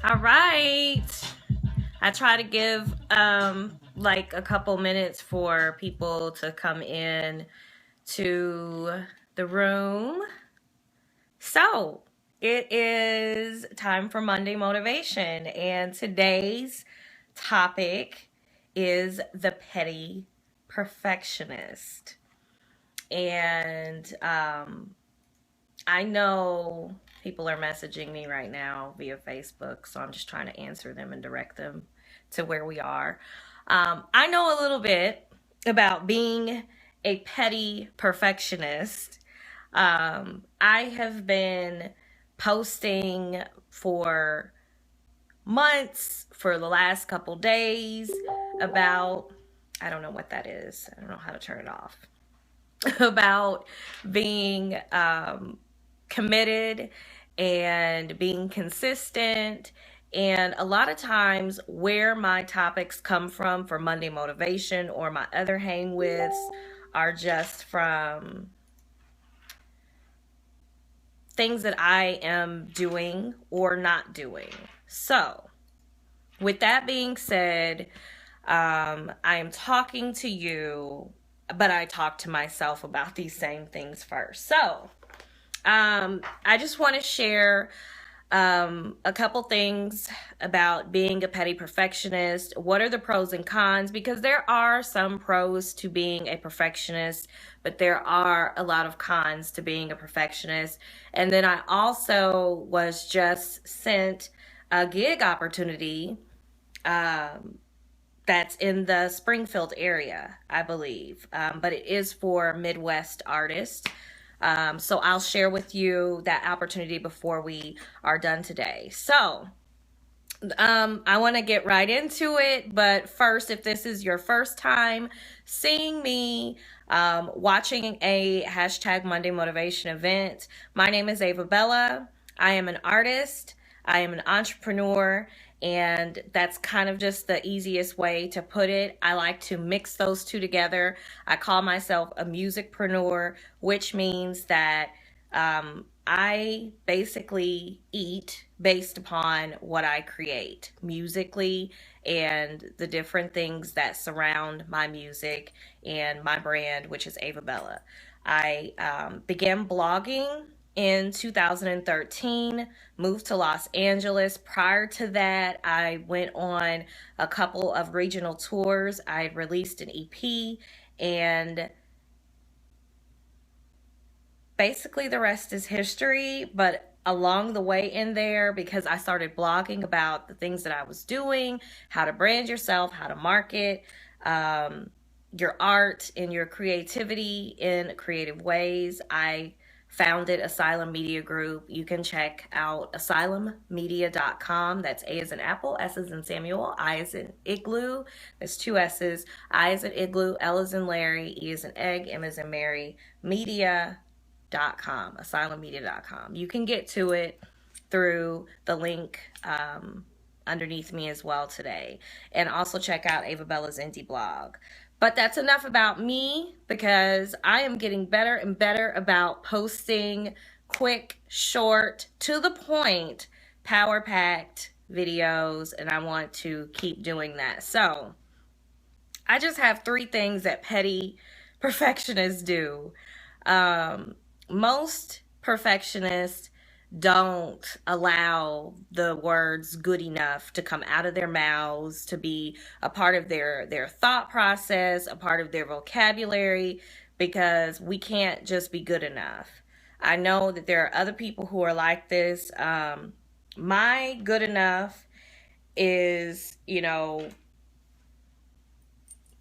All right. I try to give like a couple minutes for people to come in to the room. So, it is time for Monday Motivation, and today's topic is the petty perfectionist. And I know people are messaging me right now via Facebook, so I'm just trying to answer them and direct them to where we are. I know a little bit about being a petty perfectionist. I have been posting for months, for the last couple days, about, I don't know what that is, I don't know how to turn it off, about being committed and being consistent. And a lot of times, where my topics come from for Monday Motivation or my other hang withs are just from things that I am doing or not doing. So, with that being said, I am talking to you, but I talk to myself about these same things first. So, I just want to share a couple things about being a petty perfectionist. What are the pros and cons? Because there are some pros to being a perfectionist, but there are a lot of cons to being a perfectionist. And then I also was just sent a gig opportunity that's in the Springfield area, I believe, but it is for Midwest artists. So I'll share with you that opportunity before we are done today. So I want to get right into it, but first, if this is your first time seeing me, watching a hashtag Monday Motivation event, my name is AvaBella. I am an artist. I am an entrepreneur, and that's kind of just the easiest way to put it. I like to mix those two together. I call myself a musicpreneur, which means that I basically eat based upon what I create musically and the different things that surround my music and my brand, which is AvaBella. I began blogging in 2013, moved to Los Angeles. Prior to that, I went on a couple of regional tours. I had released an EP, and basically the rest is history. But along the way in there, because I started blogging about the things that I was doing, how to brand yourself, how to market your art and your creativity in creative ways, I founded Asylum Media Group. You can check out asylummedia.com. That's A as in Apple, S as in Samuel, I as in Igloo. There's two S's. I as in Igloo, L as in Larry, E as in Egg, M as in Mary, media.com, asylummedia.com. You can get to it through the link underneath me as well today. And also check out AvaBella's indie blog. But that's enough about me, because I am getting better and better about posting quick, short, to the point, power-packed videos, and I want to keep doing that. So, I just have 3 things that petty perfectionists do. Most perfectionists don't allow the words good enough to come out of their mouths, to be a part of their thought process, a part of their vocabulary, because we can't just be good enough. I know that there are other people who are like this. My good enough is,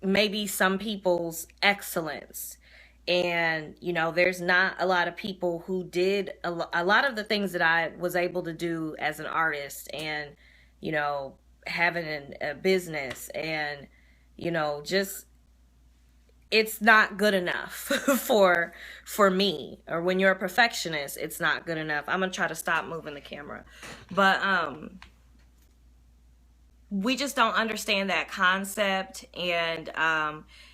maybe some people's excellence. And, there's not a lot of people who did a lot of the things that I was able to do as an artist, and, having a business, and, just, it's not good enough for me. Or when you're a perfectionist, it's not good enough. I'm going to try to stop moving the camera. But, we just don't understand that concept. And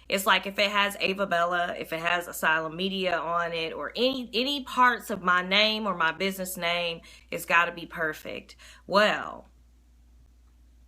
it's like, if it has AvaBella, if it has Asylum Media on it, or any parts of my name or my business name, it's got to be perfect. Well,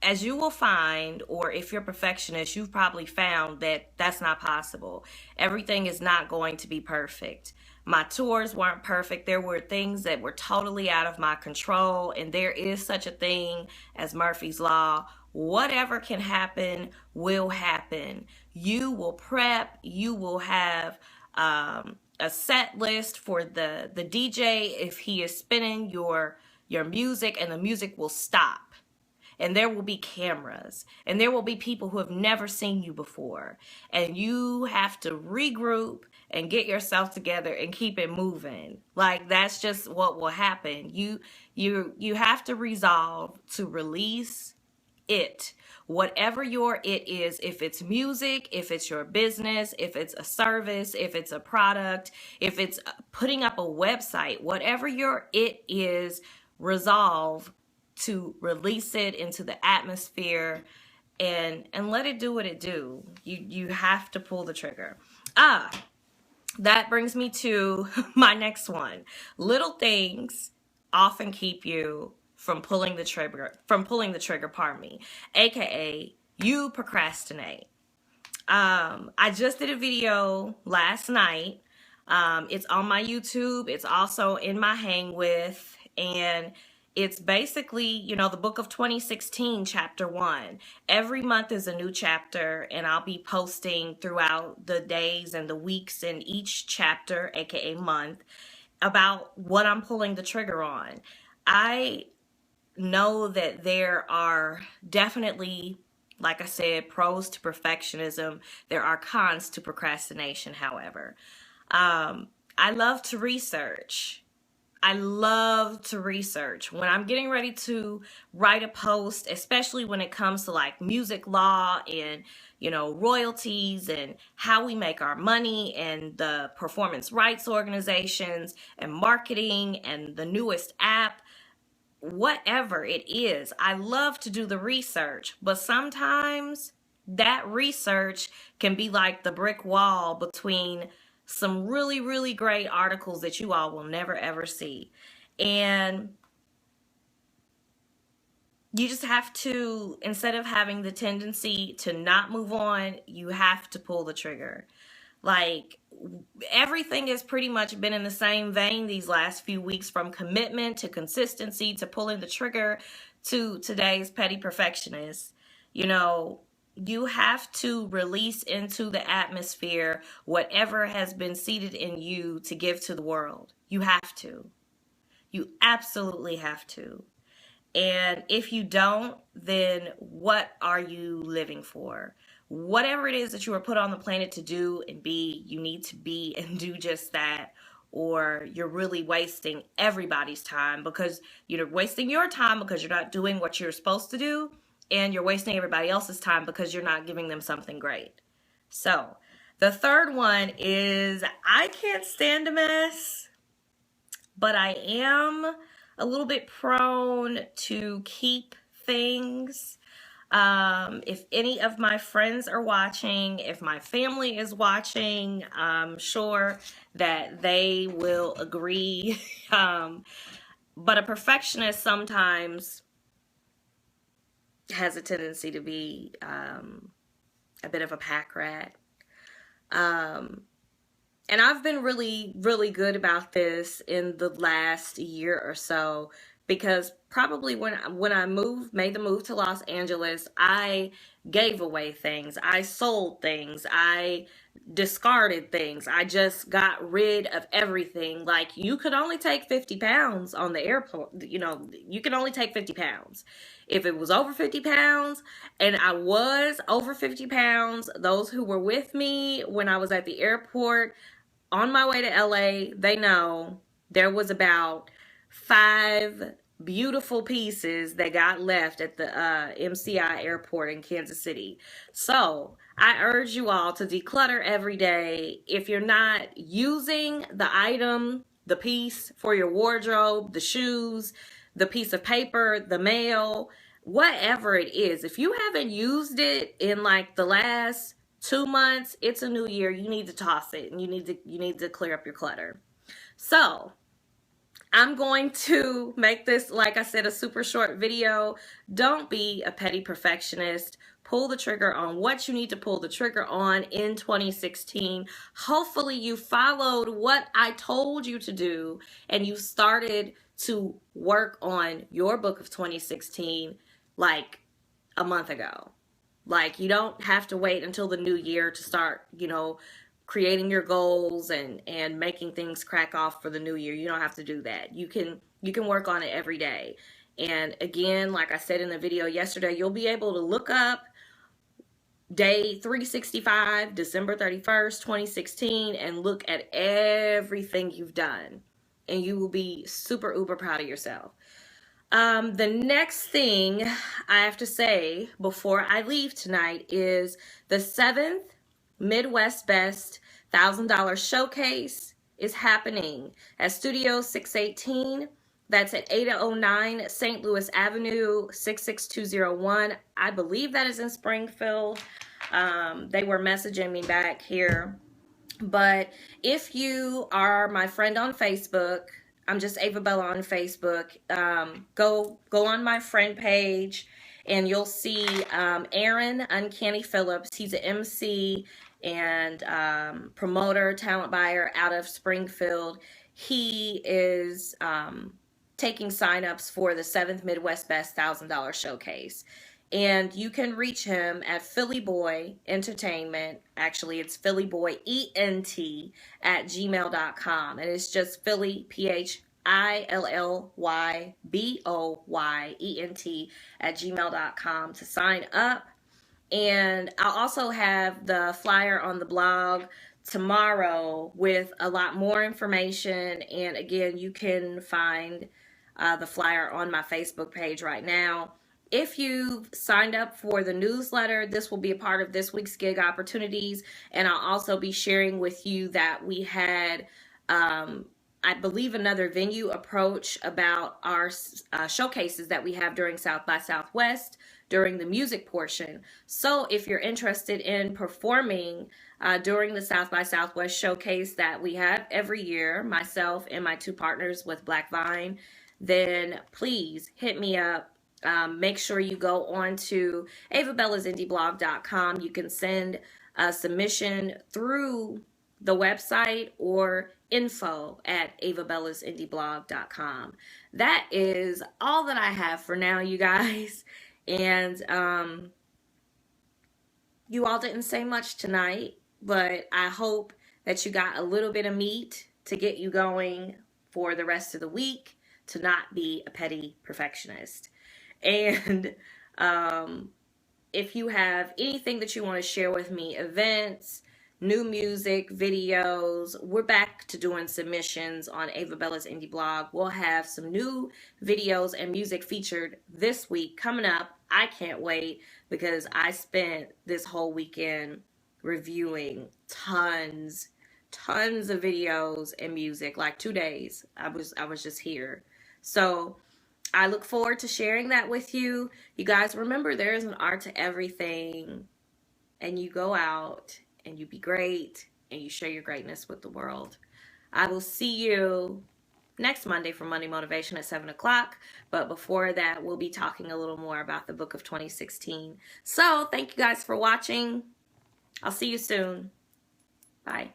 as you will find, or if you're a perfectionist, you've probably found that that's not possible. Everything is not going to be perfect. My tours weren't perfect. There were things that were totally out of my control, and there is such a thing as Murphy's Law. Whatever can happen will happen. You will prep. You will have a set list for the DJ if he is spinning your music, and the music will stop. And there will be cameras, and there will be people who have never seen you before, and you have to regroup and get yourself together and keep it moving. Like, that's just what will happen. You have to resolve to release it, whatever your it is. If it's music, if it's your business, if it's a service, if it's a product, if it's putting up a website, whatever your it is, resolve to release it into the atmosphere and let it do what it do. You have to pull the trigger. That brings me to my next one. Little things often keep you from pulling the trigger, pardon me, aka you procrastinate. I just did a video last night. It's on my YouTube. It's also in my Hang With, and it's basically, the book of 2016, chapter 1. Every month is a new chapter, and I'll be posting throughout the days and the weeks in each chapter, aka month, about what I'm pulling the trigger on. I know that there are definitely, like I said, pros to perfectionism. There are cons to procrastination, however. I love to research. When I'm getting ready to write a post, especially when it comes to like music law and, royalties and how we make our money and the performance rights organizations and marketing and the newest app, whatever it is, I love to do the research. But sometimes that research can be like the brick wall between some really, really great articles that you all will never ever see. And you just have to, instead of having the tendency to not move on, you have to pull the trigger. Like, everything has pretty much been in the same vein these last few weeks, from commitment to consistency to pulling the trigger to today's Petty Perfectionist. You have to release into the atmosphere whatever has been seeded in you to give to the world. You have to. You absolutely have to. And if you don't, then what are you living for? Whatever it is that you were put on the planet to do and be, you need to be and do just that, or you're really wasting everybody's time, because you're wasting your time because you're not doing what you're supposed to do, and you're wasting everybody else's time because you're not giving them something great. So the third one is, I can't stand a mess, but I am a little bit prone to keep things. If any of my friends are watching, if my family is watching, I'm sure that they will agree. But a perfectionist sometimes has a tendency to be a bit of a pack rat. And I've been really, really good about this in the last year or so, because probably when I made the move to Los Angeles, I gave away things. I sold things. I discarded things. I just got rid of everything. Like, you could only take 50 pounds on the airport. You can only take 50 pounds. If it was over 50 pounds, and I was over 50 pounds, those who were with me when I was at the airport on my way to LA, they know there was about 5 beautiful pieces that got left at the MCI airport in Kansas City. So I urge you all to declutter every day. If you're not using the item, the piece for your wardrobe, the shoes, the piece of paper, the mail, whatever it is, if you haven't used it in like the last 2 months, it's a new year, you need to toss it, and you need to clear up your clutter. So I'm going to make this, like I said, a super short video. Don't be a petty perfectionist. Pull the trigger on what you need to pull the trigger on in 2016. Hopefully you followed what I told you to do and you started to work on your book of 2016 like a month ago. Like, you don't have to wait until the new year to start, creating your goals and making things crack off for the new year. You don't have to do that. You can work on it every day. And again, like I said in the video yesterday, you'll be able to look up day 365, December 31st, 2016, and look at everything you've done. And you will be super uber proud of yourself. The next thing I have to say before I leave tonight is the 7th Midwest Best $1,000 Showcase is happening at Studio 618. That's at 809 St. Louis Avenue, 66201. I believe that is in Springfield. They were messaging me back here. But if you are my friend on Facebook, I'm just AvaBella on Facebook. Go on my friend page, and you'll see Aaron Uncanny Phillips. He's an MC and promoter, talent buyer out of Springfield. He is taking signups for the 7th Midwest Best $1,000 Showcase. And you can reach him at Philly Boy Entertainment. Actually, it's Philly Boy ENT at gmail.com. And it's just Philly, PHILLYBOYENT at gmail.com to sign up. And I'll also have the flyer on the blog tomorrow with a lot more information. And again, you can find the flyer on my Facebook page right now. If you've signed up for the newsletter, this will be a part of this week's gig opportunities. And I'll also be sharing with you that we had, I believe, another venue approach about our showcases that we have during South by Southwest during the music portion. So if you're interested in performing during the South by Southwest showcase that we have every year, myself and my two partners with Black Vine, then please hit me up. Make sure you go on to AvaBellasIndieBlog.com. You can send a submission through the website or info@AvaBellasIndieBlog.com. That is all that I have for now, you guys. And you all didn't say much tonight, but I hope that you got a little bit of meat to get you going for the rest of the week to not be a petty perfectionist. And if you have anything that you want to share with me, events, new music, videos, we're back to doing submissions on AvaBella's Indie Blog. We'll have some new videos and music featured this week coming up. I can't wait because I spent this whole weekend reviewing tons of videos and music, like 2 days. I was just here. So I look forward to sharing that with you. You guys, remember, there is an art to everything, and you go out and you be great and you share your greatness with the world. I will see you next Monday for Monday Motivation at 7 o'clock. But before that, we'll be talking a little more about the book of 2016. So thank you guys for watching. I'll see you soon. Bye.